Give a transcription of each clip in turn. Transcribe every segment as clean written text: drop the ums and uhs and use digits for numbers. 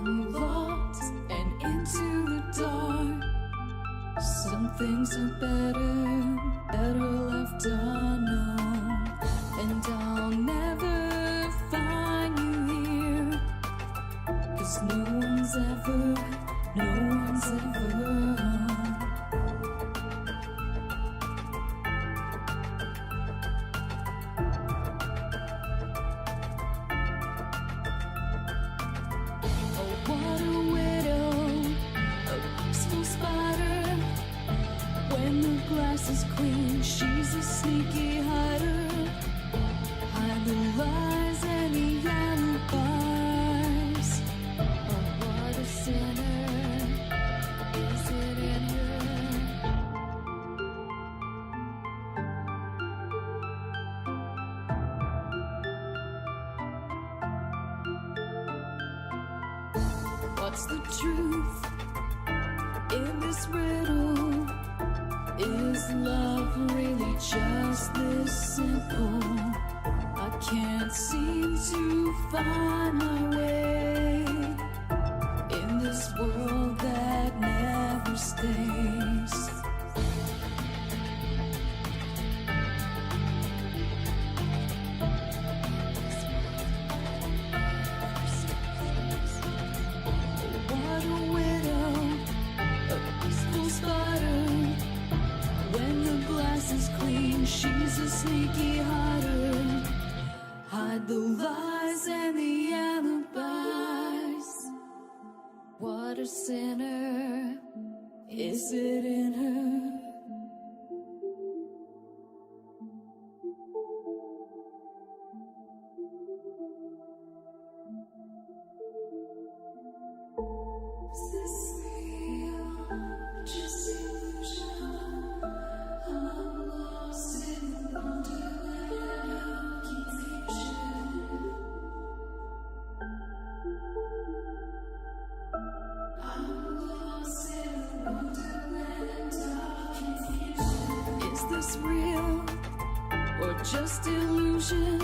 I'm lost and into the dark. Some things are better left unknown. And I'll never find you here, 'cause no one's ever home. What a widow, a peaceful spider. When the glass is clean, she's a sneaky hider. Hide the lies and the alibis. Oh, what a sinner, is it in her? What's the truth in this riddle? Is love really just this simple? I can't seem to find my way in this world that never stays. What a widow, a peaceful spider. When the glass is clean, she's a sneaky hider. Hide the lies and the alibis. What a sinner, is it in her? Is this real? Just illusion? I'm lost in the wonderland of confusion. I'm lost in the wonderland of confusion. Is this real or just illusion?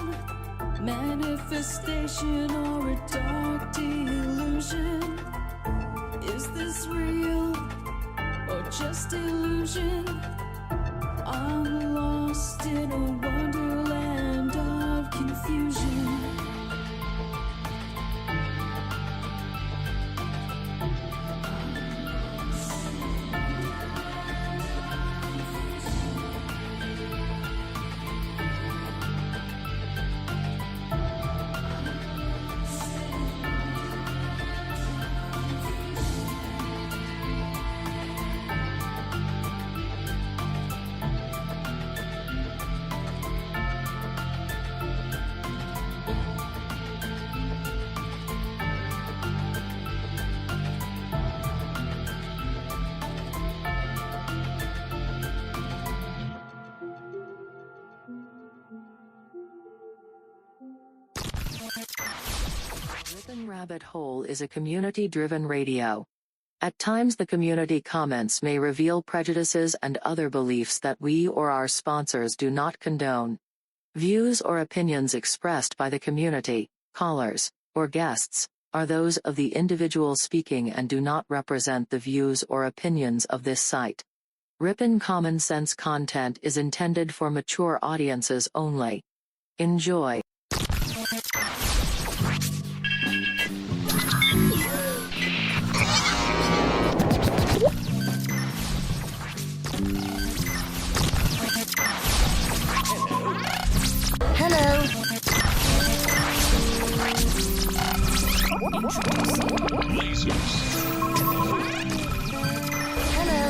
Manifestation or a dark delusion? Is this real or just illusion? I'm lost in a wonderland of confusion. Ripon Rabbit Hole is a community-driven radio. At times the community comments may reveal prejudices and other beliefs that we or our sponsors do not condone. Views or opinions expressed by the community, callers, or guests, are those of the individual speaking and do not represent the views or opinions of this site. Ripon Common Sense content is intended for mature audiences only. Enjoy. Hello. Hello.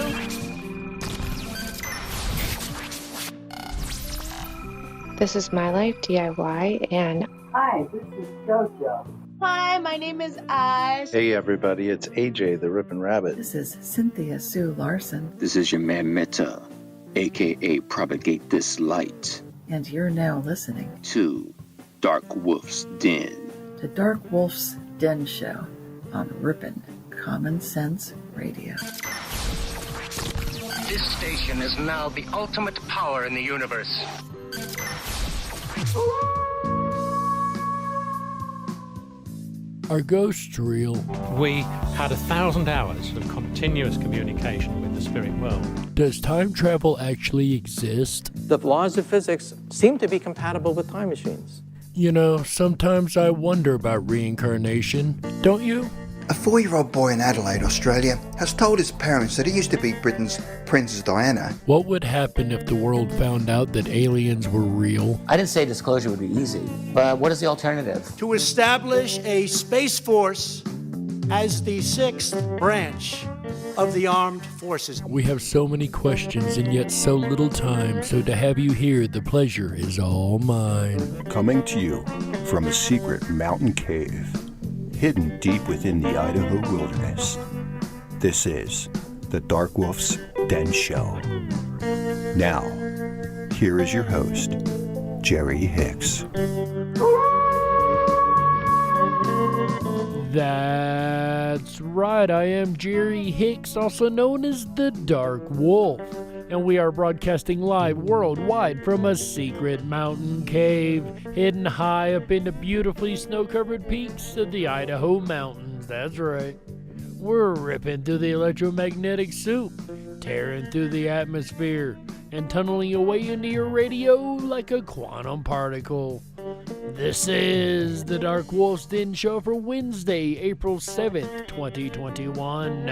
This is My Life DIY, and Hi, this is JoJo. Hi, my name is Ash. Hey everybody, it's AJ the Ripon Rabbit. This is Cynthia Sue Larson. This is your man Meta, aka Propagate This Light. And you're now listening to Dark Wolf's Den. to Dark Wolf's Den Show on Ripon Common Sense Radio. This station is now the ultimate power in the universe. Are ghosts real? We had 1,000 hours of continuous communication with the spirit world. Does time travel actually exist? The laws of physics seem to be compatible with time machines. You know, sometimes I wonder about reincarnation, don't you? A 4-year-old boy in Adelaide, Australia, has told his parents that he used to be Britain's Princess Diana. What would happen if the world found out that aliens were real? I didn't say disclosure would be easy, but what is the alternative? To establish a space force as the 6th branch of the armed forces. We have so many questions and yet so little time, so to have you here, the pleasure is all mine. Coming to you from a secret mountain cave, hidden deep within the Idaho wilderness. This is the Dark Wolf's Den Show. Now, here is your host, Jerry Hicks. That's right, I am Jerry Hicks, also known as the Dark Wolf, and we are broadcasting live worldwide from a secret mountain cave hidden high up in the beautifully snow-covered peaks of the Idaho mountains. That's right. We're ripping through the electromagnetic soup, tearing through the atmosphere, and tunneling away into your radio like a quantum particle. This is the Dark Wolf's Den Show for Wednesday, April 7th, 2021.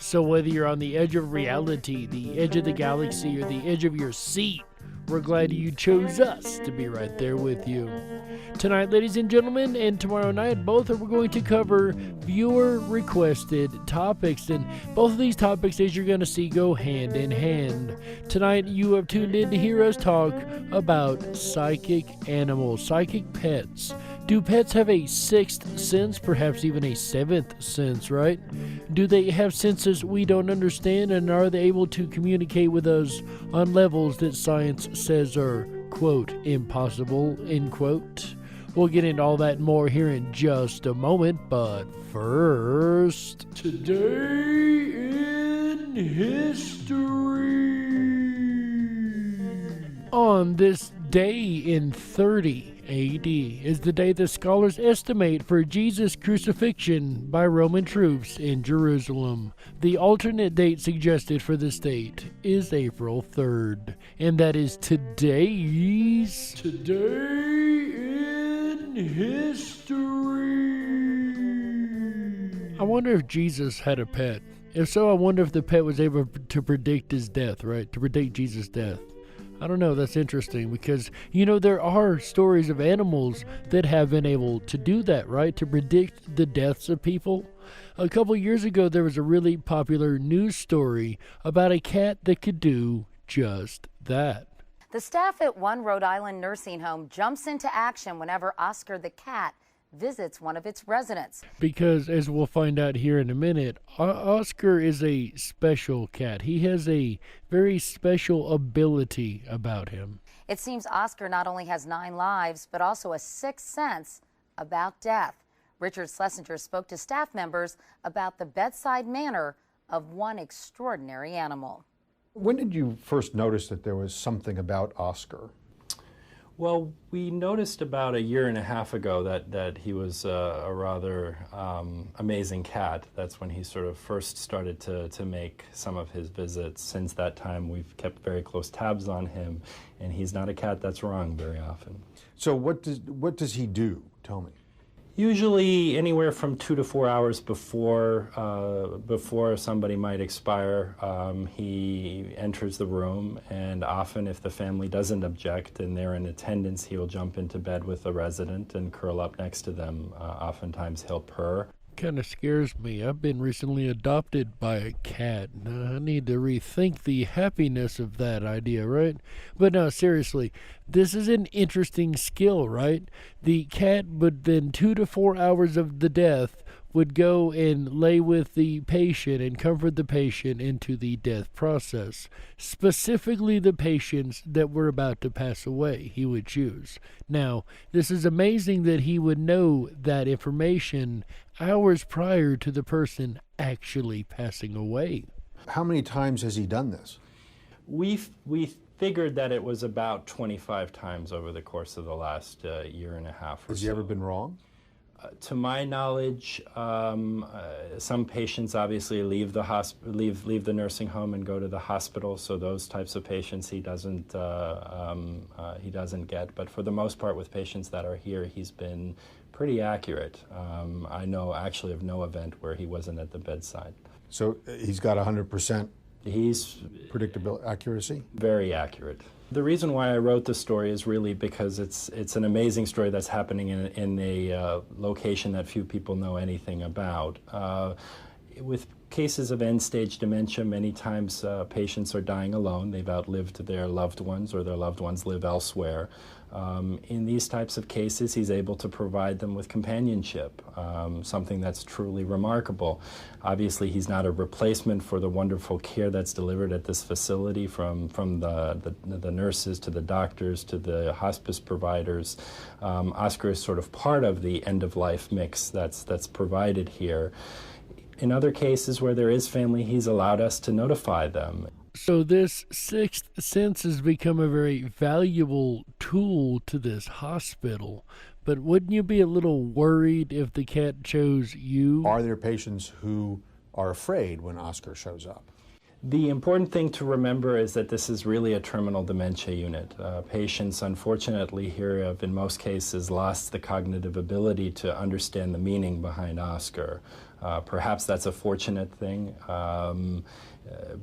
So whether you're on the edge of reality, the edge of the galaxy, or the edge of your seat, we're glad you chose us to be right there with you. Tonight, ladies and gentlemen, and tomorrow night, both are going to cover viewer-requested topics, and both of these topics, as you're going to see, go hand in hand. Tonight, you have tuned in to hear us talk about psychic animals, psychic pets. Do pets have a sixth sense, perhaps even a seventh sense, right? Do they have senses we don't understand, and are they able to communicate with us on levels that science says are, quote, impossible, end quote? We'll get into all that and more here in just a moment, but first, today in history. On this day in 30 AD is the day that scholars estimate for Jesus' crucifixion by Roman troops in Jerusalem. The alternate date suggested for this date is April 3rd, and that is today's Today in History. I wonder if Jesus had a pet. If so, I wonder if the pet was able to predict his death, right? To predict Jesus' death. I don't know, that's interesting because, you know, there are stories of animals that have been able to do that, right? To predict the deaths of people. A couple years ago, there was a really popular news story about a cat that could do just that. The staff at one Rhode Island nursing home jumps into action whenever Oscar the cat visits one of its residents. Because, as we'll find out here in a minute, Oscar is a special cat. He has a very special ability about him. It seems Oscar not only has 9 lives, but also a sixth sense about death. Richard Schlesinger spoke to staff members about the bedside manner of one extraordinary animal. When did you first notice that there was something about Oscar? Well, we noticed about 1.5 years ago that he was a rather amazing cat. That's when he sort of first started to make some of his visits. Since that time, we've kept very close tabs on him, and he's not a cat that's wrong very often. So what does he do? Tell me. Usually anywhere from 2 to 4 hours before somebody might expire, he enters the room, and often if the family doesn't object and they're in attendance, he'll jump into bed with the resident and curl up next to them. Oftentimes he'll purr. Kind of scares me. I've been recently adopted by a cat. I need to rethink the happiness of that idea, right? But no, seriously, this is an interesting skill, right? The cat would then 2 to 4 hours of the death would go and lay with the patient and comfort the patient into the death process. Specifically the patients that were about to pass away, he would choose. Now, this is amazing that he would know that information hours prior to the person actually passing away. How many times has he done this? We figured that it was about 25 times over the course of the last 1.5 years or so. Has he ever been wrong? To my knowledge, some patients obviously leave the nursing home and go to the hospital. So those types of patients he doesn't get. But for the most part, with patients that are here, he's been pretty accurate. I know actually of no event where he wasn't at the bedside. So he's got 100%. He's predictable accuracy? Very accurate. The reason why I wrote the story is really because it's an amazing story that's happening in a location that few people know anything about. With cases of end-stage dementia, many times patients are dying alone. They've outlived their loved ones or their loved ones live elsewhere. In these types of cases, he's able to provide them with companionship, something that's truly remarkable. Obviously, he's not a replacement for the wonderful care that's delivered at this facility from the nurses to the doctors to the hospice providers. Oscar is sort of part of the end-of-life mix that's provided here. In other cases where there is family, he's allowed us to notify them. So this sixth sense has become a very valuable tool to this hospital. But wouldn't you be a little worried if the cat chose you? Are there patients who are afraid when Oscar shows up? The important thing to remember is that this is really a terminal dementia unit. Patients, unfortunately, here have, in most cases, lost the cognitive ability to understand the meaning behind Oscar. Perhaps that's a fortunate thing.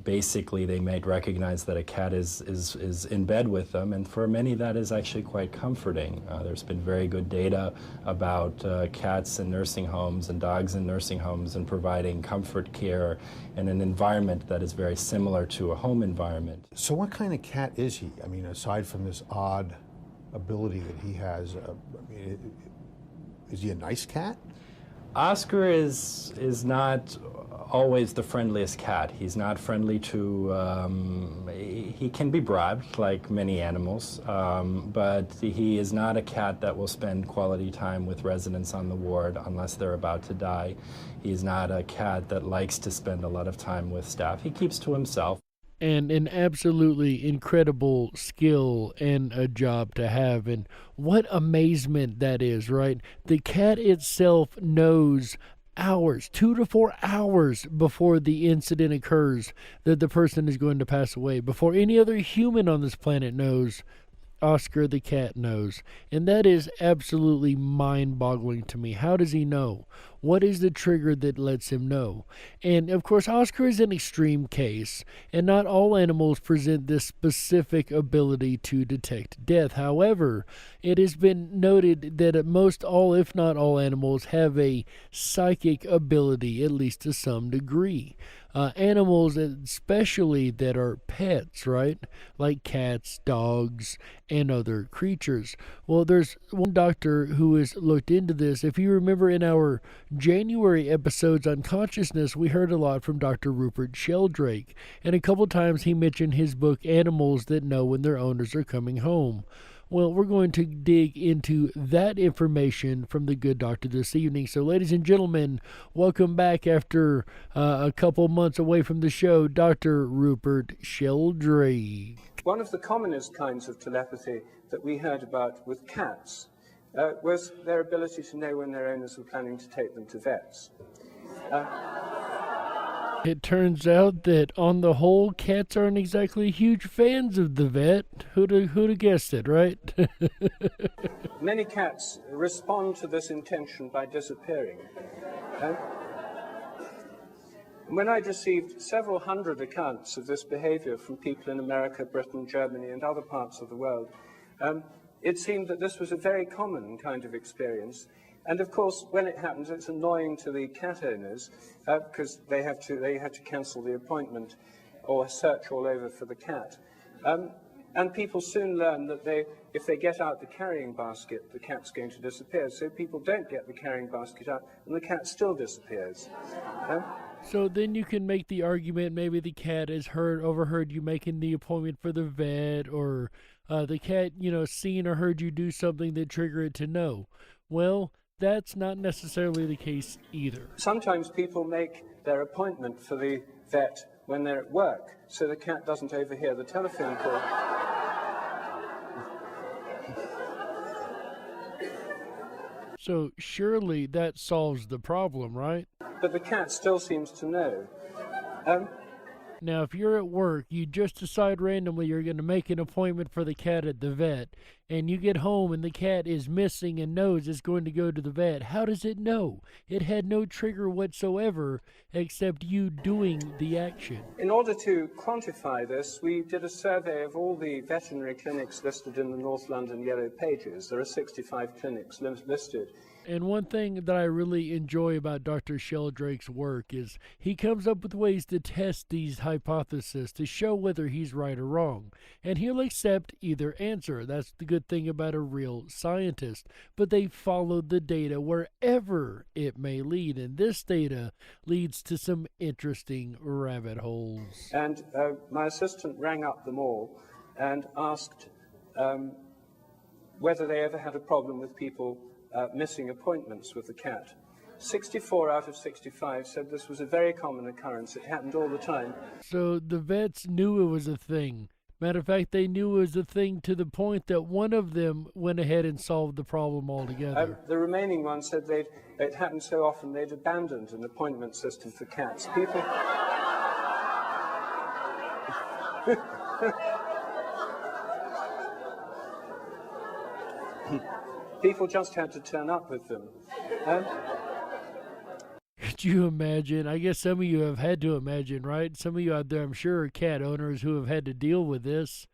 Basically, they might recognize that a cat is in bed with them, and for many that is actually quite comforting. There's been very good data about cats in nursing homes and dogs in nursing homes and providing comfort care in an environment that is very similar to a home environment. So what kind of cat is he? I mean, aside from this odd ability that he has, is he a nice cat? Oscar is not always the friendliest cat. He's not friendly to, he can be bribed like many animals, but he is not a cat that will spend quality time with residents on the ward unless they're about to die. He's not a cat that likes to spend a lot of time with staff. He keeps to himself. And an absolutely incredible skill and a job to have. And what amazement that is, right? The cat itself knows hours, 2 to 4 hours before the incident occurs that the person is going to pass away. Before any other human on this planet knows, Oscar the cat knows. And that is absolutely mind-boggling to me. How does he know? What is the trigger that lets him know? And of course, Oscar is an extreme case, and not all animals present this specific ability to detect death. However, it has been noted that most all, if not all, animals have a psychic ability, at least to some degree. Animals, especially that are pets, right? Like cats, dogs, and other creatures. Well, there's one doctor who has looked into this. If you remember in our January episodes on consciousness, we heard a lot from Dr. Rupert Sheldrake. And a couple times he mentioned his book, Animals That Know When Their Owners Are Coming Home. Well, we're going to dig into that information from the good doctor this evening. So, ladies and gentlemen, welcome back after a couple months away from the show, Dr. Rupert Sheldrake. One of the commonest kinds of telepathy that we heard about with cats was their ability to know when their owners were planning to take them to vets. It turns out that, on the whole, cats aren't exactly huge fans of the vet. Who'd have guessed it, right? Many cats respond to this intention by disappearing. When I'd received several hundred accounts of this behavior from people in America, Britain, Germany, and other parts of the world, it seemed that this was a very common kind of experience. And of course, when it happens, it's annoying to the cat owners because they have to cancel the appointment or search all over for the cat. And people soon learn that if they get out the carrying basket, the cat's going to disappear. So people don't get the carrying basket out, and the cat still disappears. So then you can make the argument maybe the cat has overheard you making the appointment for the vet, or the cat, seen or heard you do something that triggered it to know. Well, that's not necessarily the case either. Sometimes people make their appointment for the vet when they're at work, so the cat doesn't overhear the telephone call. So surely that solves the problem, right? But the cat still seems to know. Now, if you're at work, you just decide randomly you're going to make an appointment for the cat at the vet, and you get home and the cat is missing and knows it's going to go to the vet. How does it know? It had no trigger whatsoever except you doing the action. In order to quantify this, we did a survey of all the veterinary clinics listed in the North London Yellow Pages. There are 65 clinics listed. And one thing that I really enjoy about Dr. Sheldrake's work is he comes up with ways to test these hypotheses to show whether he's right or wrong. And he'll accept either answer. That's the good thing about a real scientist. But they follow the data wherever it may lead. And this data leads to some interesting rabbit holes. And my assistant rang up them all and asked whether they ever had a problem with people missing appointments with the cat. 64 out of 65 said this was a very common occurrence. It happened all the time. So the vets knew it was a thing. Matter of fact, they knew it was a thing to the point that one of them went ahead and solved the problem altogether. The remaining one said it happened so often they'd abandoned an appointment system for cats. People... People just had to turn up with them. Could you imagine? I guess some of you have had to imagine, right? Some of you out there, I'm sure, are cat owners who have had to deal with this.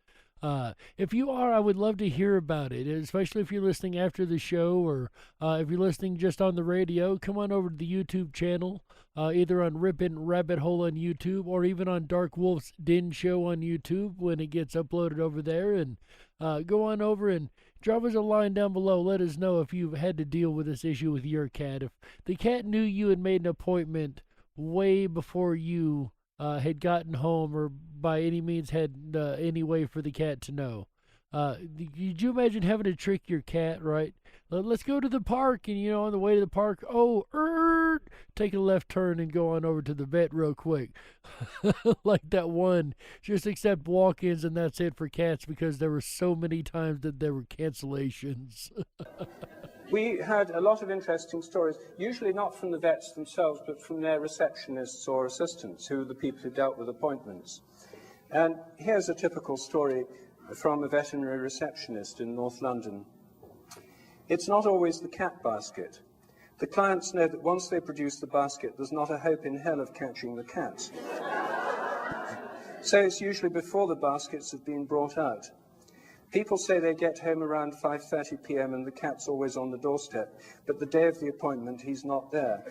If you are, I would love to hear about it, especially if you're listening after the show or if you're listening just on the radio. Come on over to the YouTube channel, either on Ripon Rabbit Hole on YouTube or even on Dark Wolf's Den Show on YouTube when it gets uploaded over there. And go on over and drop us a line down below. Let us know if you've had to deal with this issue with your cat. If the cat knew you had made an appointment way before you had gotten home or by any means had any way for the cat to know. Could you imagine having to trick your cat, right? Let's go to the park, and on the way to the park, take a left turn and go on over to the vet real quick. Like that one, just accept walk-ins and that's it for cats because there were so many times that there were cancellations. We had a lot of interesting stories, usually not from the vets themselves, but from their receptionists or assistants, who are the people who dealt with appointments. And here's a typical story from a veterinary receptionist in North London. It's not always the cat basket. The clients know that once they produce the basket, there's not a hope in hell of catching the cats. So it's usually before the baskets have been brought out. People say they get home around 5:30 p.m. and the cat's always on the doorstep, but the day of the appointment, he's not there.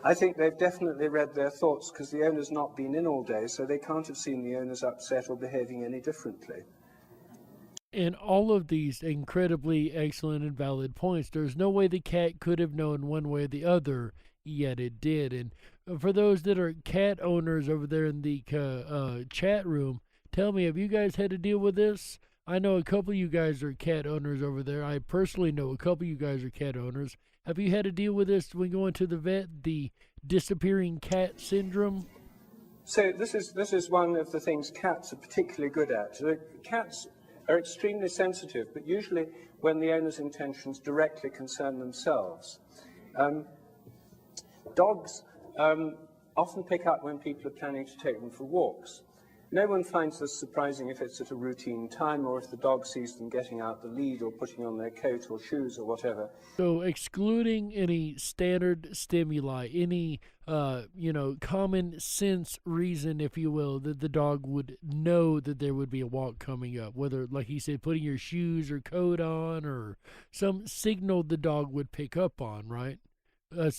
I think they've definitely read their thoughts because the owner's not been in all day, so they can't have seen the owners upset or behaving any differently. And all of these incredibly excellent and valid points. There's no way the cat could have known one way or the other, yet it did. And for those that are cat owners over there in the chat room, tell me, have you guys had to deal with this? I know a couple of you guys are cat owners over there. I personally know a couple of you guys are cat owners. Have you had to deal with this when going to the vet, the disappearing cat syndrome? So this is one of the things cats are particularly good at. Cats are extremely sensitive, but usually when the owner's intentions directly concern themselves. Dogs often pick up when people are planning to take them for walks. No one finds this surprising if it's at a routine time or if the dog sees them getting out the lead or putting on their coat or shoes or whatever. So excluding any standard stimuli, any, common sense reason, if you will, that the dog would know that there would be a walk coming up, whether, like he said, putting your shoes or coat on or some signal the dog would pick up on, right?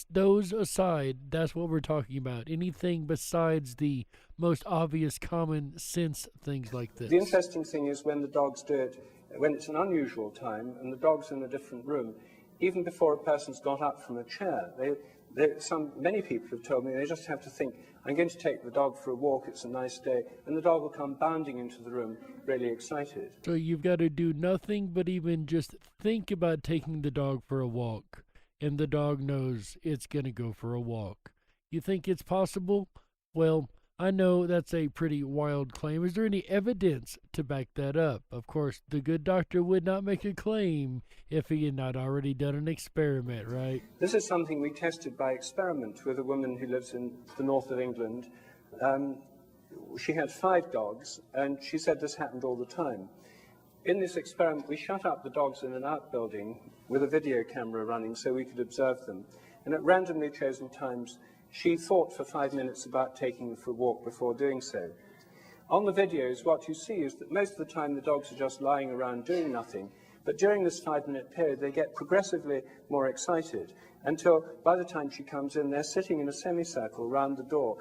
Those aside, that's what we're talking about. Anything besides the most obvious common sense things like this. The interesting thing is when the dogs do it, when it's an unusual time and the dog's in a different room, even before a person's got up from a chair, many people have told me they just have to think, I'm going to take the dog for a walk, it's a nice day, and the dog will come bounding into the room, really excited. So you've got to do nothing but even just think about taking the dog for a walk. And the dog knows it's going to go for a walk. You think it's possible? Well, I know that's a pretty wild claim. Is there any evidence to back that up? Of course, the good doctor would not make a claim if he had not already done an experiment, right? This is something we tested by experiment with a woman who lives in the north of England. She had 5 dogs, and she said this happened all the time. In this experiment, we shut up the dogs in an outbuilding with a video camera running so we could observe them. And at randomly chosen times, she thought for 5 minutes about taking them for a walk before doing so. On the videos, what you see is that most of the time the dogs are just lying around doing nothing, but during this 5-minute period they get progressively more excited until by the time she comes in they're sitting in a semicircle round the door,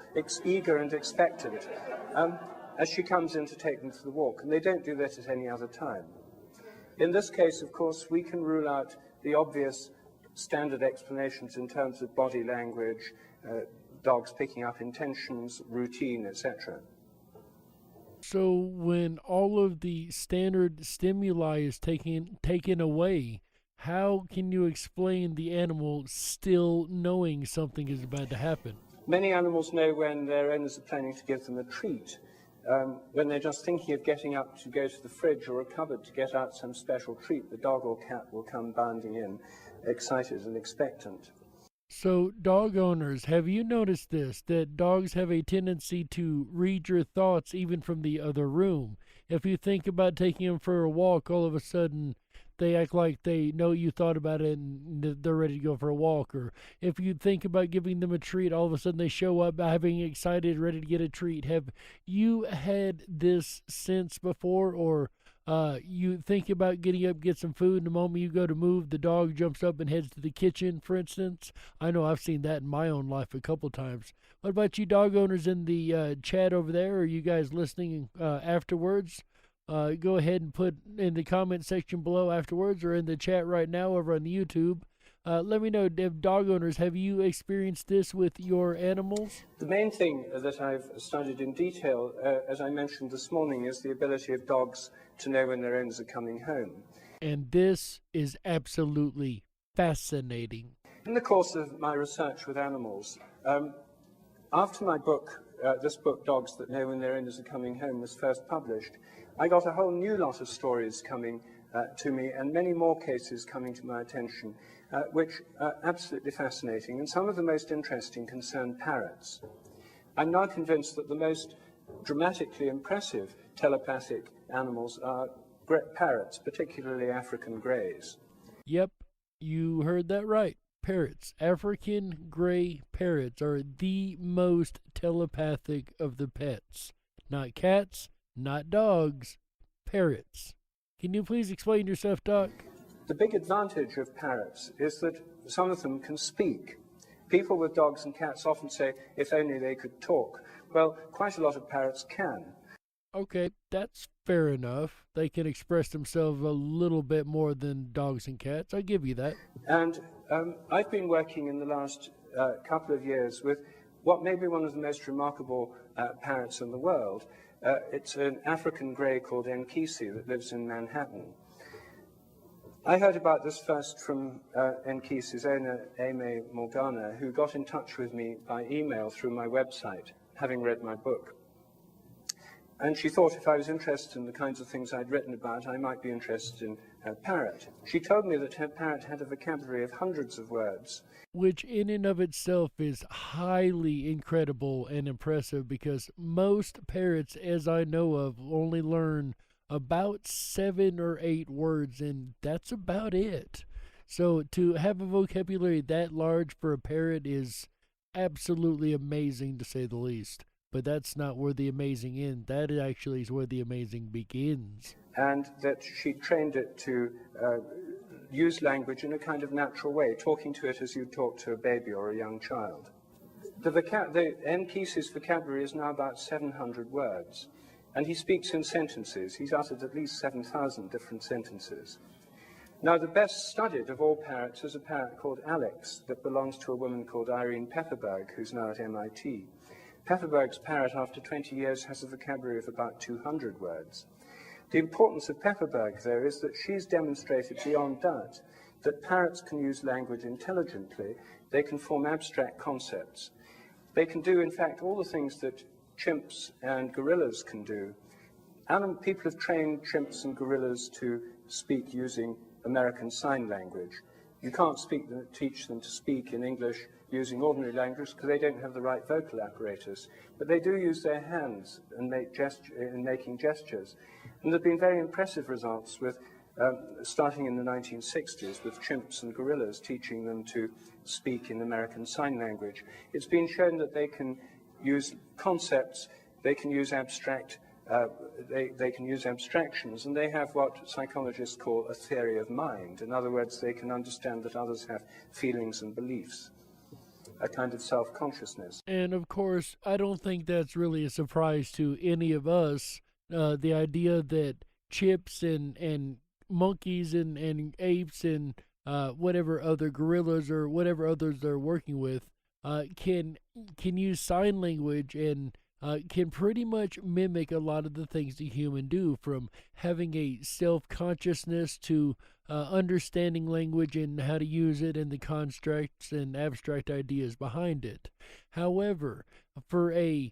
eager and expectant, as she comes in to take them for the walk, and they don't do that at any other time. In this case, of course, we can rule out the obvious standard explanations in terms of body language, dogs picking up intentions, routine, etc. So when all of the standard stimuli is taken away, how can you explain the animal still knowing something is about to happen? Many animals know when their owners are planning to give them a treat, when they're just thinking of getting up to go to the fridge or a cupboard to get out some special treat. The dog or cat will come bounding in, excited and expectant. So, dog owners, have you noticed this, that dogs have a tendency to read your thoughts even from the other room? If you think about taking them for a walk, all of a sudden they act like they know you thought about it and they're ready to go for a walk. Or if you think about giving them a treat, all of a sudden they show up having excited, ready to get a treat. Have you had this sense before? Or you think about getting up, get some food, and the moment you go to move, the dog jumps up and heads to the kitchen, for instance? I know I've seen that in my own life a couple times. What about you dog owners in the chat over there? Are you guys listening afterwards? Go ahead and put in the comment section below afterwards or in the chat right now over on the YouTube. Let me know, dog owners, have you experienced this with your animals? The main thing that I've studied in detail, as I mentioned this morning, is the ability of dogs to know when their owners are coming home. And this is absolutely fascinating. In the course of my research with animals, after my book, this book, Dogs That Know When Their Owners Are Coming Home, was first published, I got a whole new lot of stories coming to me and many more cases coming to my attention, which are absolutely fascinating. And some of the most interesting concern parrots. I'm now convinced that the most dramatically impressive telepathic animals are parrots, particularly African greys. Yep, you heard that right. Parrots. African gray parrots are the most telepathic of the pets. Not cats, not dogs, parrots. Can you please explain yourself, Doc? The big advantage of parrots is that some of them can speak. People with dogs and cats often say, if only they could talk. Well, quite a lot of parrots can. Okay, that's fair enough. They can express themselves a little bit more than dogs and cats. I'll give you that. And I've been working in the last couple of years with what may be one of the most remarkable parrots in the world. It's an African grey called Nkisi that lives in Manhattan. I heard about this first from Nkisi's owner, Aimee Morgana, who got in touch with me by email through my website, having read my book. And she thought if I was interested in the kinds of things I'd written about, I might be interested in her parrot. She told me that her parrot had a vocabulary of hundreds of words. Which in and of itself is highly incredible and impressive, because most parrots, as I know of, only learn about 7 or 8 words, and that's about it. So to have a vocabulary that large for a parrot is absolutely amazing, to say the least. But that's not where the amazing ends. That actually is where the amazing begins. And that she trained it to use language in a kind of natural way, talking to it as you talk to a baby or a young child. The Nkisi's vocabulary is now about 700 words, and he speaks in sentences. He's uttered at least 7,000 different sentences. Now, the best studied of all parrots is a parrot called Alex that belongs to a woman called Irene Pepperberg, who's now at MIT. Pepperberg's parrot, after 20 years, has a vocabulary of about 200 words. The importance of Pepperberg, though, is that she's demonstrated beyond doubt that parrots can use language intelligently. They can form abstract concepts. They can do, in fact, all the things that chimps and gorillas can do. People have trained chimps and gorillas to speak using American Sign Language. You can't teach them to speak in English using ordinary language because they don't have the right vocal apparatus. But they do use their hands and making gestures. And there have been very impressive results with, starting in the 1960s, with chimps and gorillas, teaching them to speak in American Sign Language. It's been shown that they can use concepts, they can use abstract, they can use abstractions, and they have what psychologists call a theory of mind. In other words, they can understand that others have feelings and beliefs, a kind of self-consciousness. And of course, I don't think that's really a surprise to any of us. The idea that chips and monkeys and apes and whatever other gorillas or whatever others they're working with can use sign language and can pretty much mimic a lot of the things the human do, from having a self-consciousness to understanding language and how to use it and the constructs and abstract ideas behind it. However, for a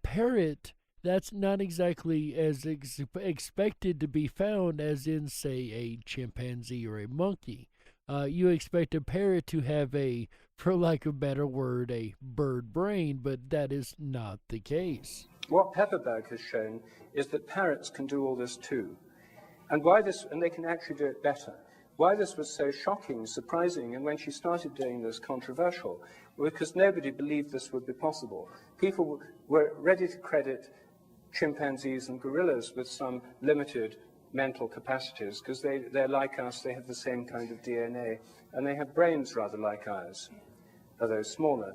parrot, that's not exactly as expected to be found as in, say, a chimpanzee or a monkey. You expect a parrot to have a, for lack of a better word, a bird brain, but that is not the case. What Pepperberg has shown is that parrots can do all this too. And they can actually do it better. Why this was so shocking, surprising, and when she started doing this, controversial, because nobody believed this would be possible. People were ready to credit chimpanzees and gorillas with some limited mental capacities, because they're like us, they have the same kind of DNA, and they have brains rather like ours, although smaller.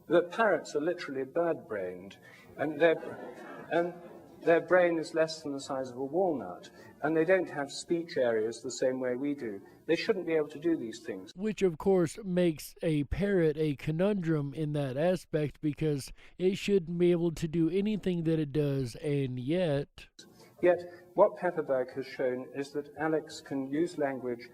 But parrots are literally bird-brained, and their brain is less than the size of a walnut, and they don't have speech areas the same way we do. They shouldn't be able to do these things. Which, of course, makes a parrot a conundrum in that aspect, because it shouldn't be able to do anything that it does, and yet... Yet, what Pepperberg has shown is that Alex can use language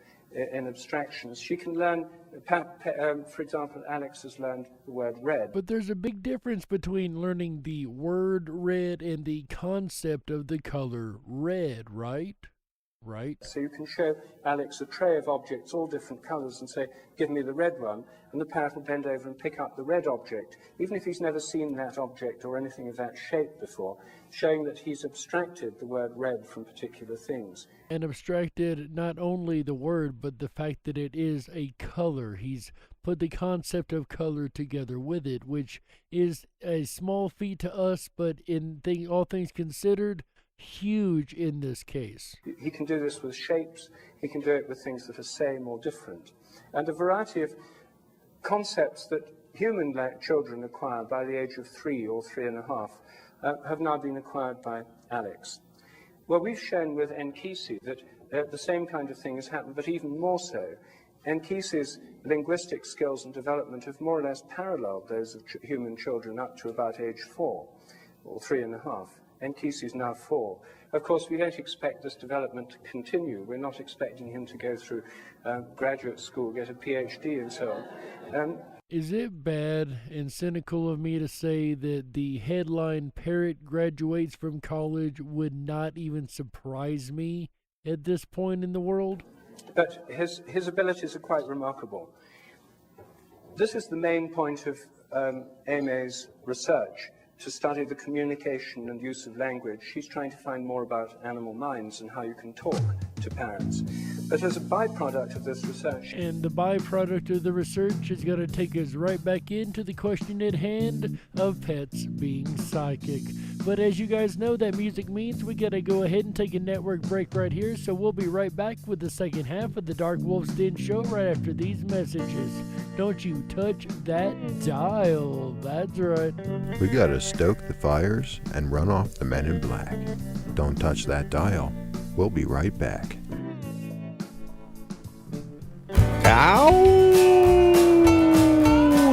in abstractions. She can learn, for example, Alex has learned the word red. But there's a big difference between learning the word red and the concept of the color red, right? Right. So you can show Alex a tray of objects, all different colors, and say, give me the red one, and the parrot will bend over and pick up the red object, even if he's never seen that object or anything of that shape before, showing that he's abstracted the word red from particular things. And abstracted not only the word, but the fact that it is a color. He's put the concept of color together with it, which is a small feat to us, but in all things considered, huge in this case. He can do this with shapes, he can do it with things that are same or different. And a variety of concepts that human children acquire by the age of 3 or 3.5 have now been acquired by Alex. Well, we've shown with Enkisi that the same kind of thing has happened, but even more so. Enkisi's linguistic skills and development have more or less paralleled those of human children up to about age 4 or 3.5. Enkisi is now 4. Of course, we don't expect this development to continue. We're not expecting him to go through graduate school, get a PhD, and so on. Is it bad and cynical of me to say that the headline "Parrot graduates from college" would not even surprise me at this point in the world? But his abilities are quite remarkable. This is the main point of Aimé's research, to study the communication and use of language. She's trying to find more about animal minds and how you can talk to parrots. But as a byproduct of this research... And the byproduct of the research is going to take us right back into the question at hand of pets being psychic. But as you guys know, that music means we got to go ahead and take a network break right here, so we'll be right back with the second half of the Dark Wolf's Den show right after these messages. Don't you touch that dial. That's right. We gotta stoke the fires and run off the men in black. Don't touch that dial. We'll be right back. Ow!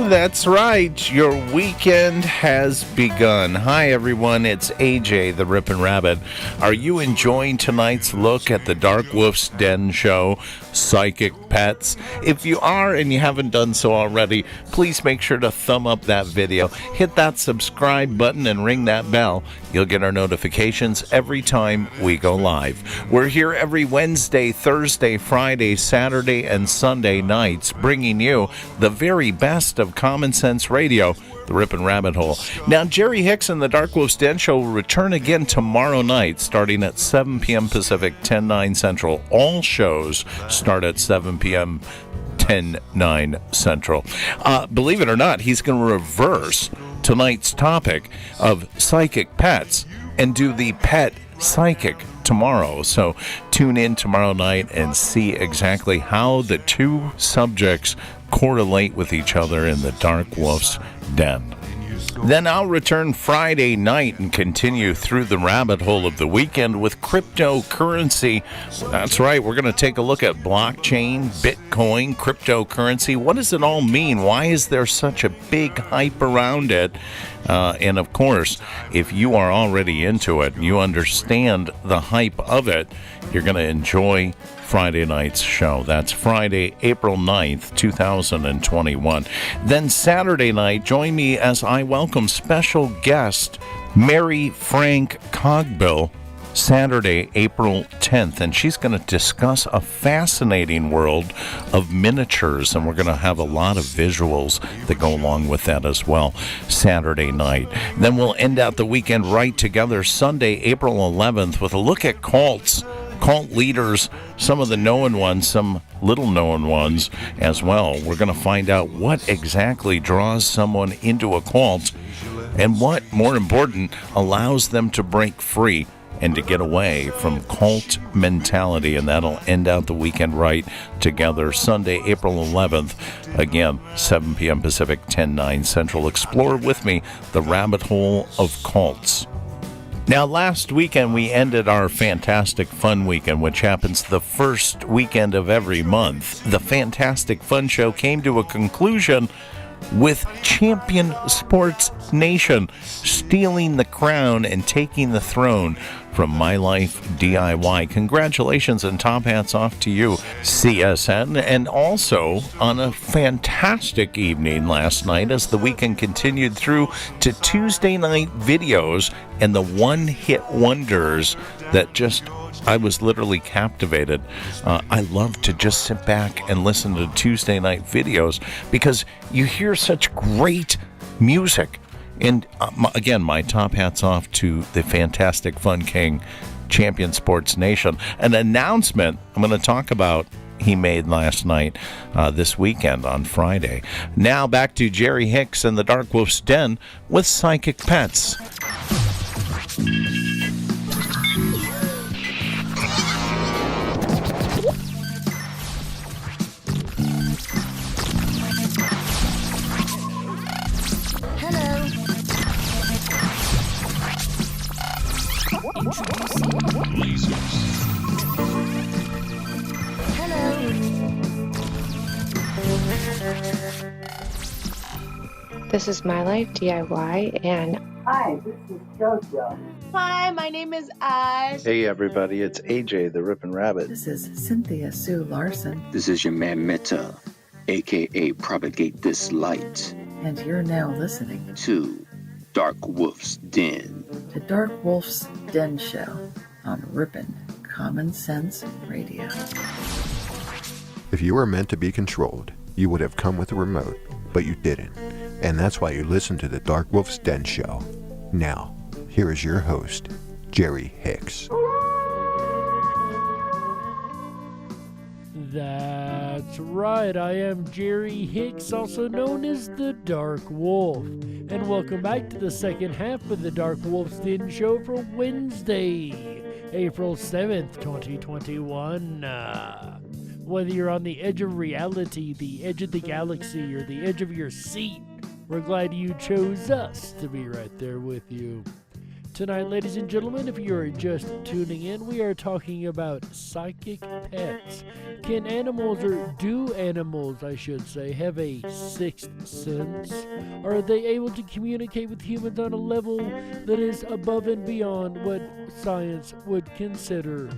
That's right. Your weekend has begun. Hi, everyone. It's AJ, the Ripon Rabbit. Are you enjoying tonight's look at the Dark Wolf's Den show? psychic pets? If you are and you haven't done so already, please make sure to thumb up that video, hit that subscribe button, and ring that bell. You'll get our notifications every time we go live. We're here every Wednesday, Thursday, Friday, Saturday, and Sunday nights, bringing you the very best of Common Sense Radio, the Ripon Rabbit Hole. Now, Jerry Hicks and the Dark Wolf's Den Show will return again tomorrow night, starting at 7 p.m. Pacific, 10/9 Central. All shows start at 7 p.m. 10/9 Central. Believe it or not, he's going to reverse tonight's topic of psychic pets and do the pet psychic tomorrow. So tune in tomorrow night and see exactly how the two subjects correlate with each other in the Dark Wolf's Den. Then I'll return Friday night and continue through the rabbit hole of the weekend with cryptocurrency. That's right, we're going to take a look at blockchain, Bitcoin, cryptocurrency. What does it all mean? Why is there such a big hype around it? And of course, if you are already into it and you understand the hype of it, you're going to enjoy Friday night's show. That's Friday, April 9th, 2021. Then Saturday night, join me as I welcome special guest Mary Frank Cogbill, Saturday, April 10th, and she's going to discuss a fascinating world of miniatures, and we're going to have a lot of visuals that go along with that as well Saturday night. Then we'll end out the weekend right together Sunday, April 11th, with a look at cults, cult leaders, some of the known ones, some little known ones as well. We're going to find out what exactly draws someone into a cult and what, more important, allows them to break free and to get away from cult mentality. And that'll end out the weekend right together Sunday, April 11th. Again, 7 p.m. Pacific, 10/9 Central. Explore with me the rabbit hole of cults. Now, last weekend we ended our Fantastic Fun Weekend, which happens the first weekend of every month. The Fantastic Fun Show came to a conclusion with Champion Sports Nation stealing the crown and taking the throne from My Life DIY. Congratulations and top hats off to you, CSN. And also on a fantastic evening last night as the weekend continued through to Tuesday night videos and the one-hit wonders that just, I was literally captivated. I love to just sit back and listen to Tuesday night videos because you hear such great music. And again, my top hats off to the Fantastic Fun King, Champion Sports Nation. An announcement I'm going to talk about he made last night, this weekend on Friday. Now back to Jerry Hicks and the Dark Wolf's Den with Psychic Pets. This is My Life DIY, and hi, this is JoJo. Hi, my name is Ash. Hey everybody, it's AJ the Ripon Rabbit. This is Cynthia Sue Larson. This is your man Meta, aka Propagate This Light. And you're now listening to Dark Wolf's Den. The Dark Wolf's Den Show on Ripon Common Sense Radio. If you were meant to be controlled, you would have come with a remote, but you didn't. And that's why you listen to the Dark Wolf's Den Show. Now, here is your host, Jerry Hicks. That's right, I am Jerry Hicks, also known as the Dark Wolf. And welcome back to the second half of the Dark Wolf's Den Show for Wednesday, April 7th, 2021. Whether you're on the edge of reality, the edge of the galaxy, or the edge of your seat, we're glad you chose us to be right there with you. Tonight, ladies and gentlemen, if you're just tuning in, we are talking about psychic pets. Can animals, or do animals, I should say, have a sixth sense? Are they able to communicate with humans on a level that is above and beyond what science would consider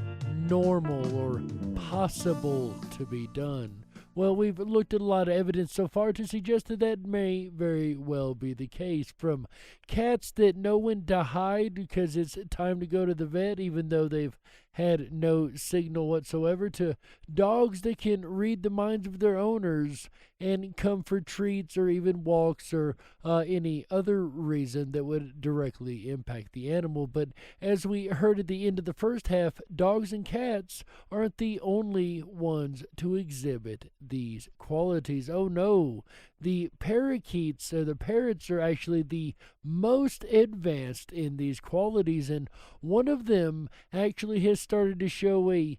normal or possible to be done. Well, we've looked at a lot of evidence so far to suggest that that may very well be the case. From cats that know when to hide because it's time to go to the vet even though they've had no signal whatsoever, to dogs that can read the minds of their owners and come for treats or even walks or any other reason that would directly impact the animal. But as we heard at the end of the first half, dogs and cats aren't the only ones to exhibit these qualities. Oh no, the parakeets or the parrots are actually the most advanced in these qualities, and one of them actually has started to show a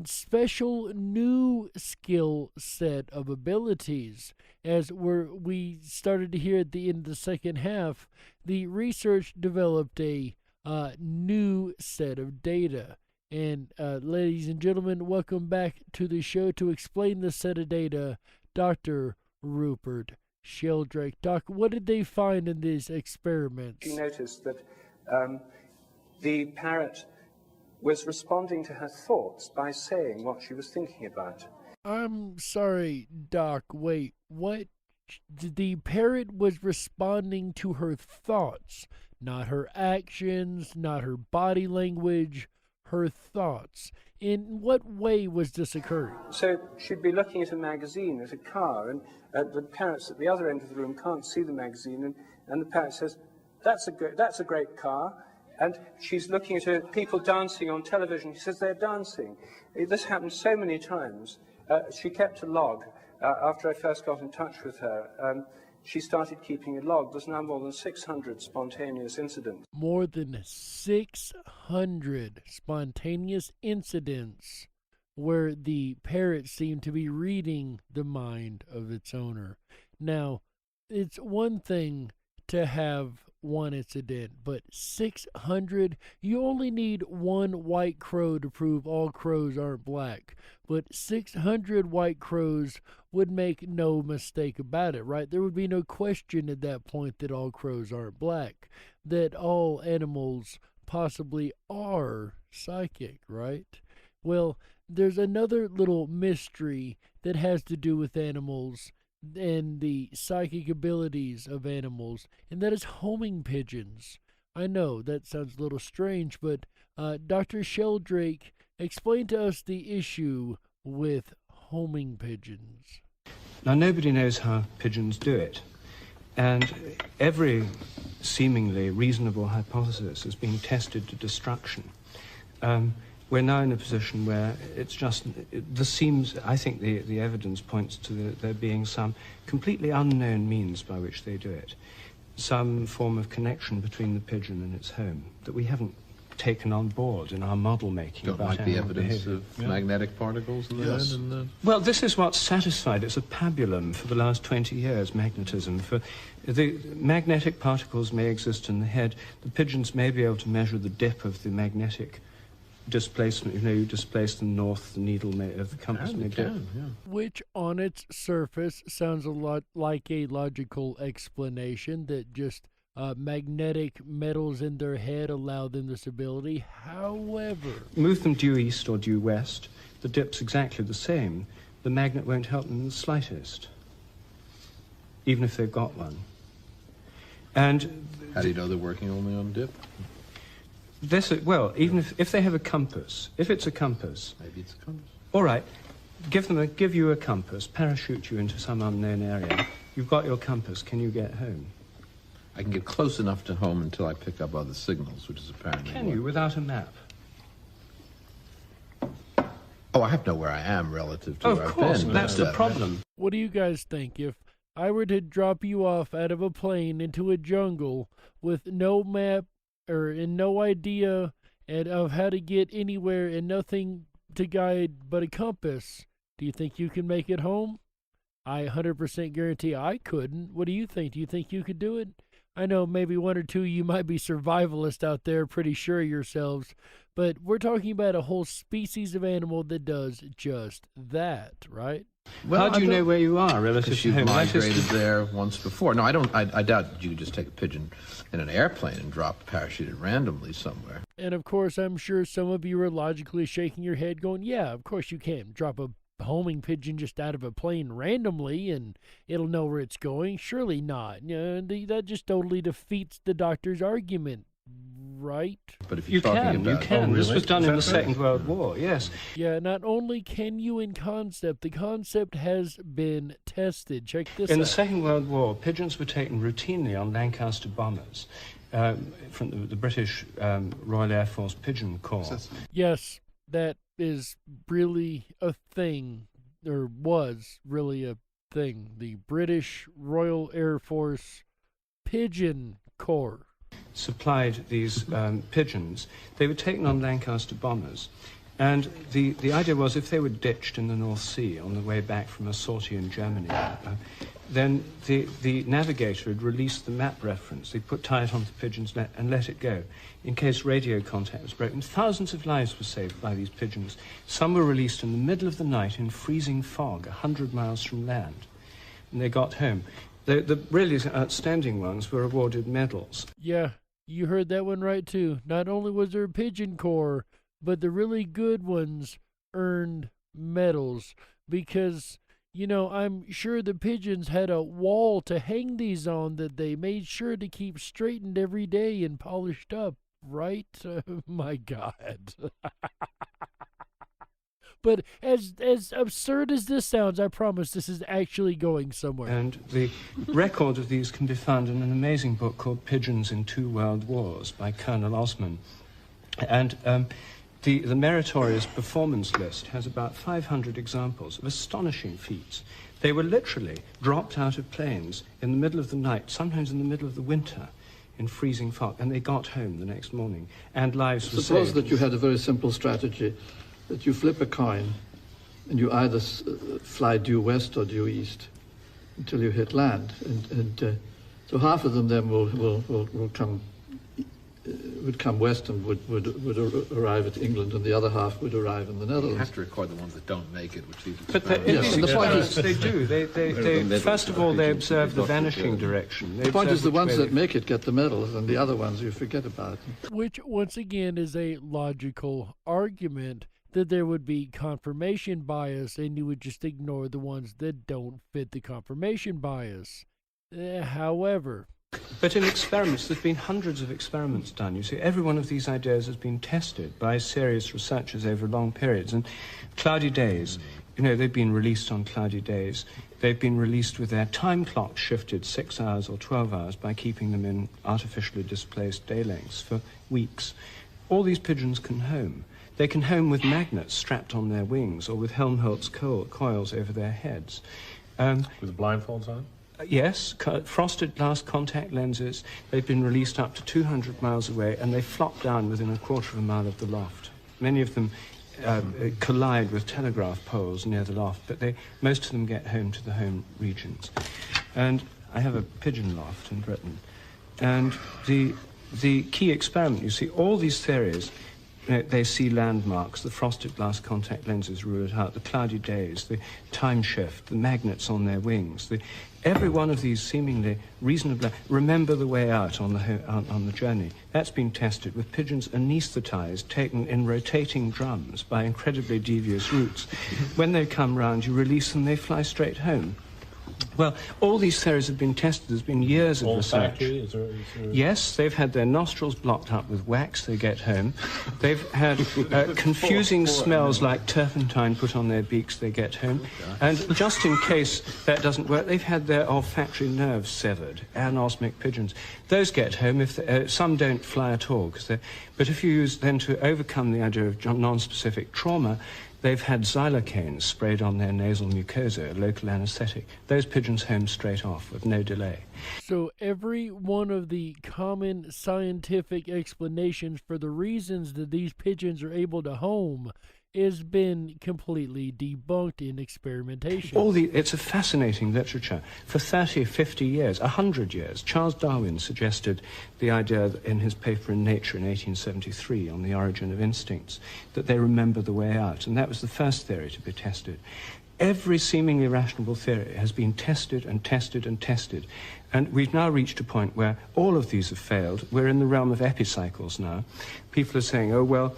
special new skill set of abilities. As we started to hear at the end of the second half, the research developed a new set of data. And ladies and gentlemen, welcome back to the show to explain the set of data, Dr. Rupert Sheldrake. Doc, what did they find in these experiments? She noticed that the parrot was responding to her thoughts by saying what she was thinking about. I'm sorry, Doc, wait, what? The parrot was responding to her thoughts, not her actions, not her body language, her thoughts. In what way was this occurring? So she'd be looking at a magazine at a car, and the parrots at the other end of the room can't see the magazine, and the parrot says, that's a great car. And she's looking at people dancing on television. She says they're dancing. This happened so many times. She kept a log. After I first got in touch with her, she started keeping a log. There's now more than 600 spontaneous incidents. More than 600 spontaneous incidents where the parrot seemed to be reading the mind of its owner. Now, it's one thing to have one incident, but 600, you only need one white crow to prove all crows aren't black. But 600 white crows would make no mistake about it, right? There would be no question at that point that all crows aren't black, that all animals possibly are psychic, right? Well, there's another little mystery that has to do with animals and the psychic abilities of animals, and that is homing pigeons. I know that sounds a little strange, but Dr. Sheldrake, explain to us the issue with homing pigeons. Now, nobody knows how pigeons do it, and every seemingly reasonable hypothesis is being tested to destruction. We're now in a position where it's just, this seems, I think the evidence points to there being some completely unknown means by which they do it. Some form of connection between the pigeon and its home that we haven't taken on board in our model making about might be animal evidence behavior. of magnetic particles in the head. And the... Well, this is what's satisfied. It's a pabulum for the last 20 years, magnetism. For the magnetic particles may exist in the head. The pigeons may be able to measure the dip of the magnetic displacement. You displace them north, the needle of the compass may dip. Which on its surface sounds a lot like a logical explanation that just magnetic metals in their head allow them this ability. However, move them due east or due west, the dip's exactly the same. The magnet won't help them in the slightest, even if they've got one. And how do you know they're working only on dip? Well, even if they have a compass, if it's a compass, maybe it's a compass. All right, give you a compass, parachute you into some unknown area. You've got your compass. Can you get home? I can get close enough to home until I pick up other signals, which is apparently. Can you without a map? Oh, I have to know where I am relative to where I've been. Of course, that's the problem. What do you guys think if I were to drop you off out of a plane into a jungle with no map and no idea of how to get anywhere and nothing to guide but a compass? Do you think you can make it home? I 100% guarantee I couldn't. What do you think? Do you think you could do it? I know maybe one or two you might be survivalists out there, pretty sure of yourselves, but we're talking about a whole species of animal that does just that, right? Well, how do you know where you are relative to you've home? migrated there once before. No, I don't. I doubt you could just take a pigeon in an airplane and drop parachuted randomly somewhere. And of course, I'm sure some of you are logically shaking your head going, yeah, of course you can't drop a homing pigeon just out of a plane randomly and it'll know where it's going. Surely not. That just totally defeats the doctor's argument, right? But if you can. This was done in the Second World War, yes. Yeah, not only can you in concept, the concept has been tested. Check this out. In the Second World War, pigeons were taken routinely on Lancaster bombers from the British Royal Air Force Pigeon Corps. Yes, that is really a thing, or was really a thing. The British Royal Air Force Pigeon Corps supplied these pigeons. They were taken on Lancaster bombers. And the idea was if they were ditched in the North Sea on the way back from a sortie in Germany, then the navigator had released the map reference. They tie it onto the pigeons and let it go in case radio contact was broken. Thousands of lives were saved by these pigeons. Some were released in the middle of the night in freezing fog, 100 miles from land, and they got home. The really outstanding ones were awarded medals. Yeah, you heard that one right too. Not only was there a pigeon corps, but the really good ones earned medals because, I'm sure the pigeons had a wall to hang these on that they made sure to keep straightened every day and polished up, right? My God. But as absurd as this sounds, I promise this is actually going somewhere. And the record of these can be found in an amazing book called Pigeons in Two World Wars by Colonel Osman. And the meritorious performance list has about 500 examples of astonishing feats. They were literally dropped out of planes in the middle of the night, sometimes in the middle of the winter, in freezing fog, and they got home the next morning, and lives were saved. Suppose that you had a very simple strategy, that you flip a coin, and you either fly due west or due east until you hit land, and so half of them then will come. Would come west and would arrive at England, and the other half would arrive in the Netherlands. You have to record the ones that don't make it, which these But the point is, they do. They first of all, they observe the vanishing direction. The point is, the ones that make it get the medals, and the other ones you forget about. Which, once again, is a logical argument that there would be confirmation bias, and you would just ignore the ones that don't fit the confirmation bias. However, but in experiments, there's been hundreds of experiments done. You see, every one of these ideas has been tested by serious researchers over long periods. And cloudy days, they've been released on cloudy days. They've been released with their time clock shifted 6 hours or 12 hours by keeping them in artificially displaced day lengths for weeks. All these pigeons can home. They can home with magnets strapped on their wings or with Helmholtz coils over their heads. With blindfolds on? Yes, frosted glass contact lenses. They've been released up to 200 miles away, and they flop down within a quarter of a mile of the loft. Many of them collide with telegraph poles near the loft, but most of them get home to the home regions. And I have a pigeon loft in Britain. And the key experiment, you see, all these theories, they see landmarks, the frosted glass contact lenses rule it out, the cloudy days, the time shift, the magnets on their wings, every one of these seemingly reasonably remember the way out on the journey. That's been tested with pigeons anaesthetized, taken in rotating drums by incredibly devious routes. When they come round, you release them, they fly straight home. Well, all these theories have been tested. There's been years of research. Yes, they've had their nostrils blocked up with wax. They get home. They've had confusing smells like turpentine put on their beaks. They get home. And just in case that doesn't work, they've had their olfactory nerves severed. Anosmic pigeons. Those get home. If some don't fly at all. But if you use then to overcome the idea of non-specific trauma, they've had xylocaine sprayed on their nasal mucosa, a local anesthetic. Those pigeons home straight off with no delay. So every one of the common scientific explanations for the reasons that these pigeons are able to home has been completely debunked in experimentation. It's a fascinating literature. For 30, 50 years, 100 years, Charles Darwin suggested the idea in his paper in Nature in 1873 on the origin of instincts, that they remember the way out. And that was the first theory to be tested. every seemingly rational theory has been tested and tested and tested. And we've now reached a point where all of these have failed. We're in the realm of epicycles now. People are saying, oh, well,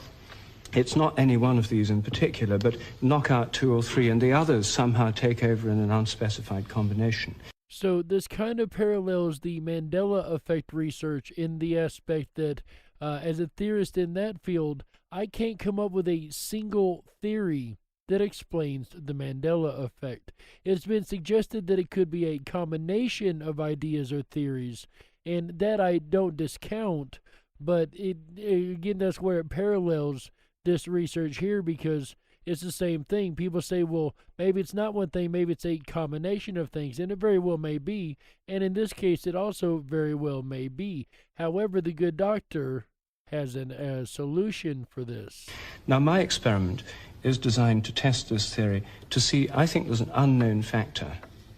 it's not any one of these in particular, but knock out 2 or 3 and the others somehow take over in an unspecified combination. So this kind of parallels the Mandela effect research in the aspect that as a theorist in that field, I can't come up with a single theory that explains the Mandela effect. It's been suggested that it could be a combination of ideas or theories, and that I don't discount, but again, that's where it parallels this research here, because it's the same thing. People say, well, maybe it's not one thing, maybe it's a combination of things, and it very well may be, and in this case, it also very well may be. However, the good doctor has a solution for this. Now, my experiment is designed to test this theory to see, I think there's an unknown factor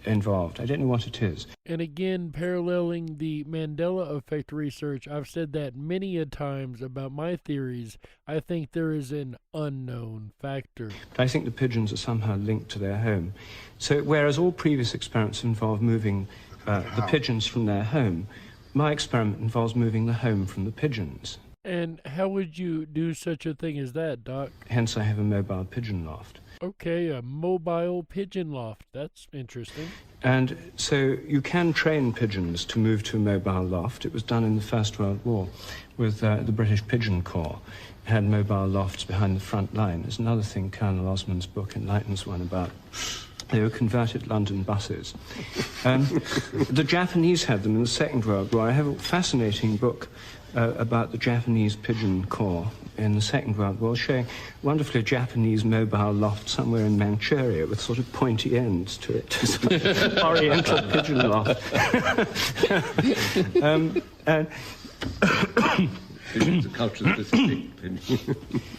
involved. I don't know what it is. And again, paralleling the Mandela effect research, I've said that many a times about my theories. I think there is an unknown factor. But I think the pigeons are somehow linked to their home. So whereas all previous experiments involve moving the pigeons from their home, my experiment involves moving the home from the pigeons. And how would you do such a thing as that, Doc? Hence I have a mobile pigeon loft. Okay, a mobile pigeon loft. That's interesting. And so you can train pigeons to move to a mobile loft. It was done in the First World War with the British Pigeon Corps. It had mobile lofts behind the front line. There's another thing Colonel Osmond's book enlightens one about. They were converted London buses. The Japanese had them in the Second World War. I have a fascinating book about the Japanese Pigeon Corps in the Second World War, showing wonderfully a Japanese mobile loft somewhere in Manchuria with sort of pointy ends to it. Oriental pigeon loft.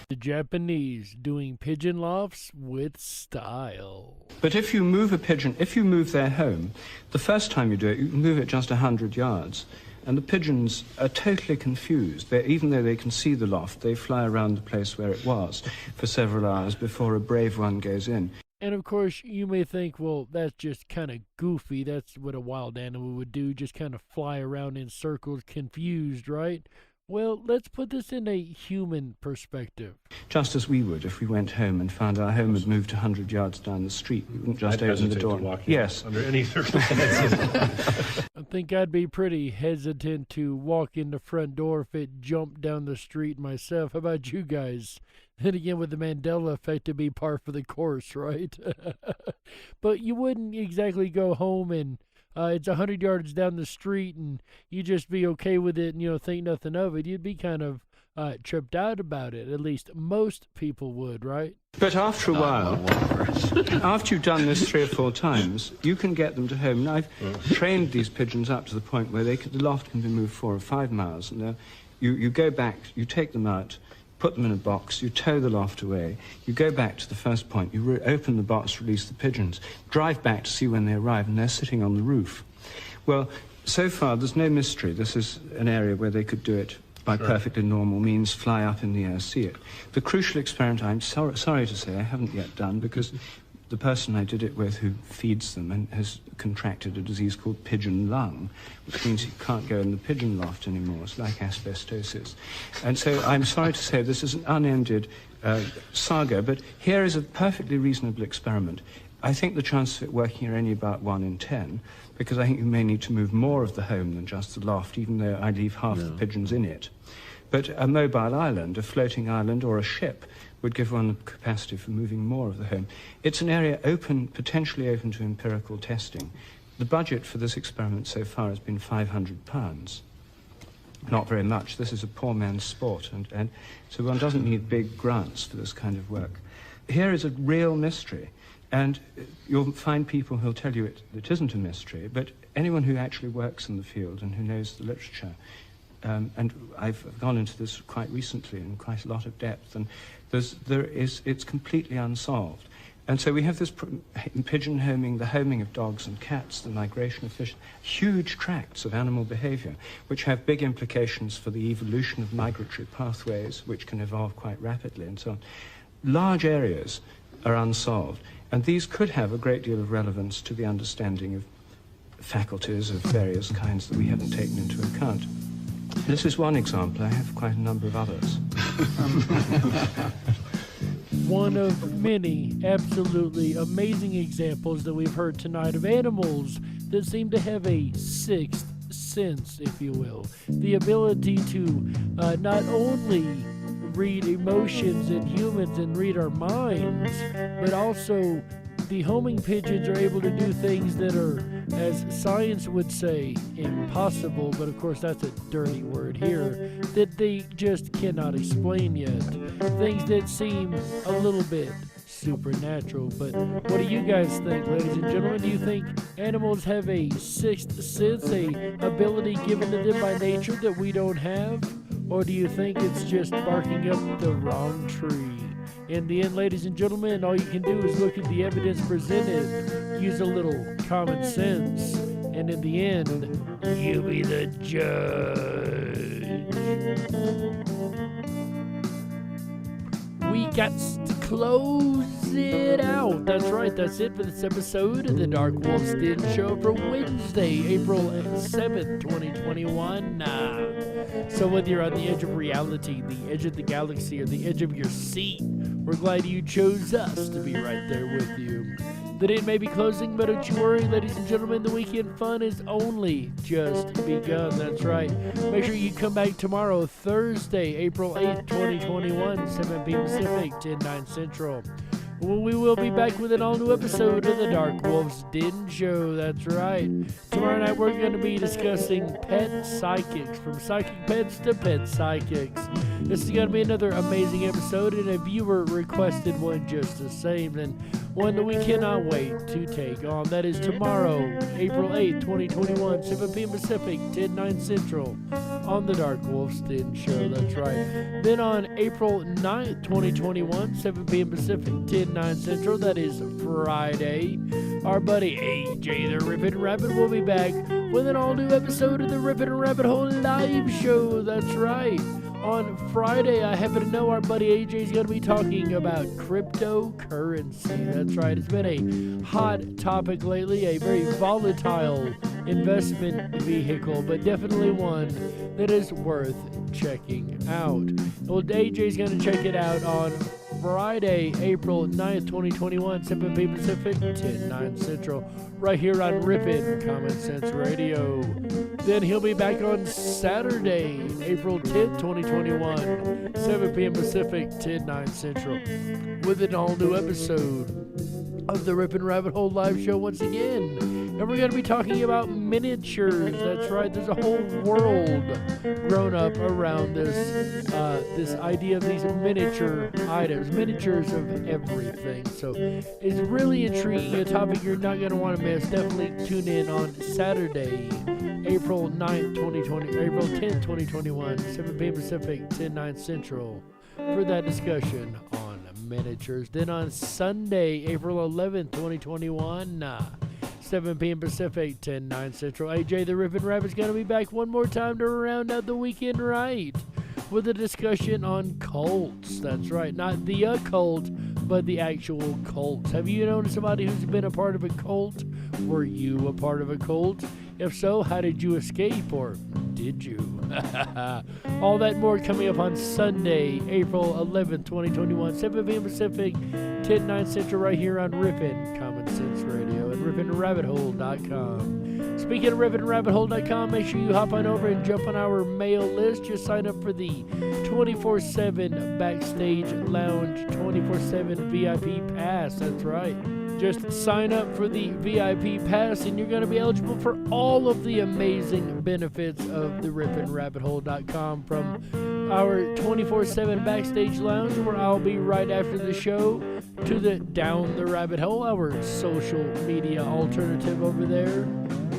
The Japanese doing pigeon lofts with style. But if you move a pigeon, if you move their home, the first time you do it, you can move it just 100 yards. And the pigeons are totally confused. Even though they can see the loft, they fly around the place where it was for several hours before a brave one goes in. And of course, you may think, well, that's just kind of goofy. That's what a wild animal would do, just kind of fly around in circles, confused, right? Well, let's put this in a human perspective. Just as we would if we went home and found our home had moved 100 yards down the street. We wouldn't just open the door. Yes. Under any circumstances. I think I'd be pretty hesitant to walk in the front door if it jumped down the street myself. How about you guys? Then again, with the Mandela effect, to be par for the course, right? But you wouldn't exactly go home and it's 100 yards down the street and you just be okay with it and, think nothing of it. You'd be kind of tripped out about it. At least most people would, right? But after a while, after you've done this 3 or 4 times, you can get them to home. And I've trained these pigeons up to the point where the loft can be moved 4 or 5 miles. And you go back, you take them out, put them in a box, you tow the loft away, you go back to the first point, you open the box, release the pigeons, drive back to see when they arrive, and they're sitting on the roof. Well, so far, there's no mystery. This is an area where they could do it by perfectly normal means, fly up in the air, see it. The crucial experiment, I'm sorry to say, I haven't yet done, because the person I did it with who feeds them and has contracted a disease called pigeon lung, which means he can't go in the pigeon loft anymore. It's like asbestosis. And so I'm sorry to say this is an unended saga, but here is a perfectly reasonable experiment. I think the chances of it working are only about 1 in 10, because I think you may need to move more of the home than just the loft, even though I leave half the pigeons in it. But a mobile island, a floating island, or a ship would give one the capacity for moving more of the home. It's an area potentially open to empirical testing. The budget for this experiment so far has been £500. Not very much. This is a poor man's sport, and so one doesn't need big grants for this kind of work. Here is a real mystery, and you'll find people who'll tell you it isn't a mystery, but anyone who actually works in the field and who knows the literature, and I've gone into this quite recently in quite a lot of depth, and it's completely unsolved. And so we have this pigeon homing, the homing of dogs and cats, the migration of fish, huge tracts of animal behavior, which have big implications for the evolution of migratory pathways, which can evolve quite rapidly, and so on. Large areas are unsolved. And these could have a great deal of relevance to the understanding of faculties of various kinds that we haven't taken into account. This is one example. I have quite a number of others. One of many absolutely amazing examples that we've heard tonight of animals that seem to have a sixth sense, if you will. The ability to not only read emotions in humans and read our minds, but also the homing pigeons are able to do things that are, as science would say, impossible, but of course that's a dirty word here, that they just cannot explain yet. Things that seem a little bit supernatural. But what do you guys think, ladies and gentlemen? Do you think animals have a sixth sense, a ability given to them by nature that we don't have? Or do you think it's just barking up the wrong tree? In the end, ladies and gentlemen, all you can do is look at the evidence presented, use a little common sense, and in the end, you be the judge. We got to close it out. That's right, that's it for this episode of the Dark Wolf's Den Show for Wednesday, April 7th, 2021. So whether you're on the edge of reality, the edge of the galaxy, or the edge of your seat, we're glad you chose us to be right there with you. The day may be closing, but don't you worry, ladies and gentlemen, the weekend fun is only just begun. That's right. Make sure you come back tomorrow, Thursday, April 8th, 2021, 7 p.m. Pacific, 10/9 Central. Well, we will be back with an all-new episode of the Dark Wolf's Den Show. That's right. Tomorrow night we're going to be discussing pet psychics, from psychic pets to pet psychics. This is going to be another amazing episode, and a viewer requested one just the same, and one that we cannot wait to take on. That is tomorrow, April 8th, 2021, 7 p.m. Pacific, 10/9 Central, on the Dark Wolf's Den Show. That's right. Then on April 9th, 2021, 7 p.m. Pacific, 10/9 Central, that is Friday, our buddy AJ the Ripon Rabbit will be back with an all-new episode of the Ripon Rabbit Hole live show. That's right. On Friday, I happen to know our buddy AJ is going to be talking about cryptocurrency. That's right. It's been a hot topic lately, a very volatile investment vehicle, but definitely one that is worth checking out. Well, AJ is going to check it out on Friday, April 9th, 2021, 7 p.m. Pacific, 10/9 Central, right here on Ripon Common Sense Radio. Then he'll be back on Saturday, April 10th, 2021, 7 p.m. Pacific, 10/9 Central, with an all-new episode of the Ripon Rabbit Hole live show once again. And we're going to be talking about miniatures. That's right. There's a whole world grown up around this this idea of these miniature items, miniatures of everything. So it's really intriguing, a topic you're not going to want to miss. Definitely tune in on Saturday, April 9th, 2020, April 10th, 2021, 7 p.m. Pacific, 10/9 Central, for that discussion on miniatures. Then on Sunday, April 11th, 2021, 7 p.m. Pacific, 10/9 Central, AJ the Ripon Rabbit's going to be back one more time to round out the weekend right with a discussion on cults. That's right, not the occult, but the actual cults. Have you known somebody who's been a part of a cult? Were you a part of a cult? If so, how did you escape, or did you? All that more coming up on Sunday, April 11th, 2021, 7 p.m. Pacific, 10/9 Central, right here on Ripon Common Sense Radio and RiponRabbitHole.com. Speaking of RiponRabbitHole.com, make sure you hop on over and jump on our mail list. Just sign up for the 24/7 Backstage Lounge 24/7 VIP Pass. That's right. Just sign up for the VIP Pass and you're going to be eligible for all of the amazing benefits of the RiponRabbitHole.com, from our 24/7 Backstage Lounge, where I'll be right after the show, to the Down the Rabbit Hole, our social media alternative over there,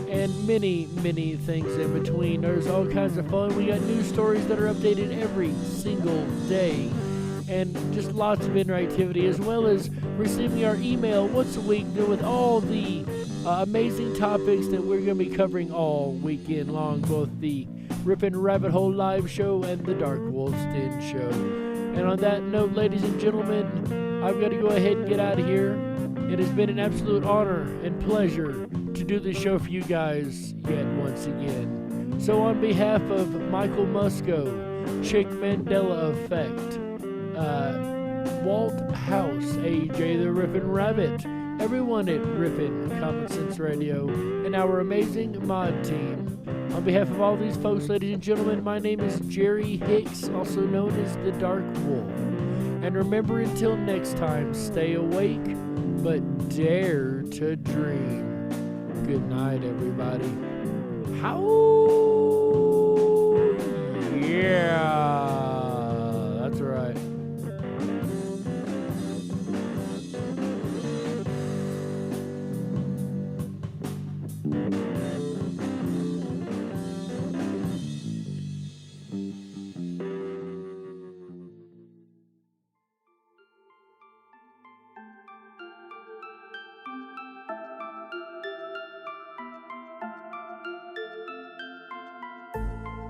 and many, many things in between. There's all kinds of fun. We got news stories that are updated every single day, and just lots of interactivity, as well as receiving our email once a week with all the amazing topics that we're going to be covering all weekend long, both the Ripon Rabbit Hole live show and the Dark Wolf's Den show. And on that note, ladies and gentlemen, I've got to go ahead and get out of here. It has been an absolute honor and pleasure to do this show for you guys yet once again. So on behalf of Michael Musco, Chick Mandela Effect, Walt House, AJ the Ripon Rabbit, everyone at Ripon Common Sense Radio, and our amazing mod team. On behalf of all these folks, ladies and gentlemen, my name is Jerry Hicks, also known as the Dark Wolf. And remember, until next time, stay awake, but dare to dream. Good night, everybody. Howl! Yeah, that's right.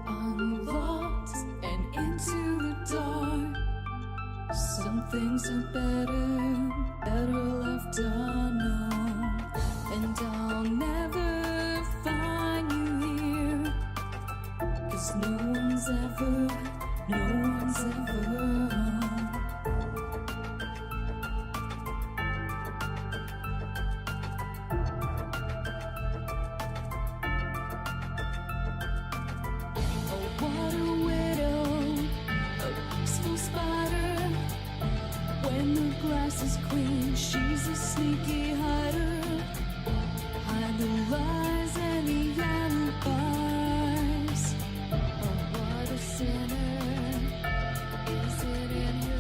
Unlocked and into the dark. Some things are better left unknown. And I'll never find you here, 'cause no one's ever home. What a widow, a peaceful spider. When the glass is clean, she's a sneaky hider. Hide the lies and the alibis. Oh, what a sinner, is it in her?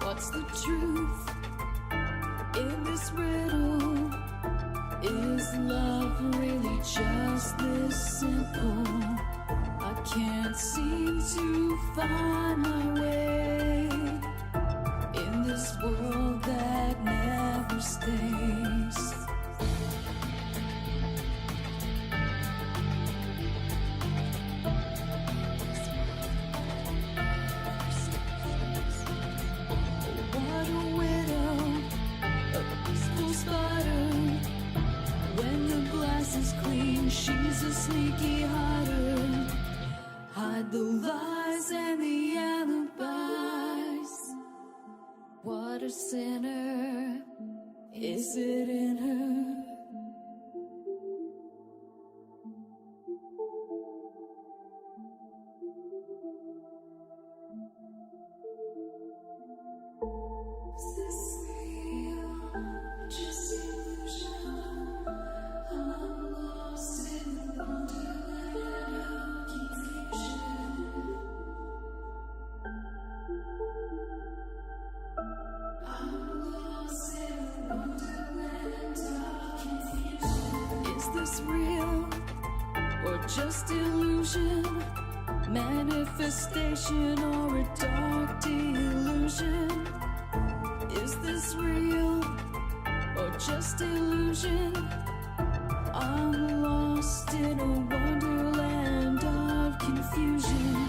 What's the truth in this riddle? Is love really just this simple? I can't seem to find my way in this world that never stays. What a widow, a peaceful spider. When the glass is clean, she's a sneaky hider. Hide the lies and the alibis. What a sinner, is it in her? Is this real? Just illusion. I'm lost in the wonderland of confusion. I'm lost in the wonderland of confusion. Is this real or just illusion? Manifestation or a dark delusion? Is this real or just illusion? I'm lost in a wonderland of confusion.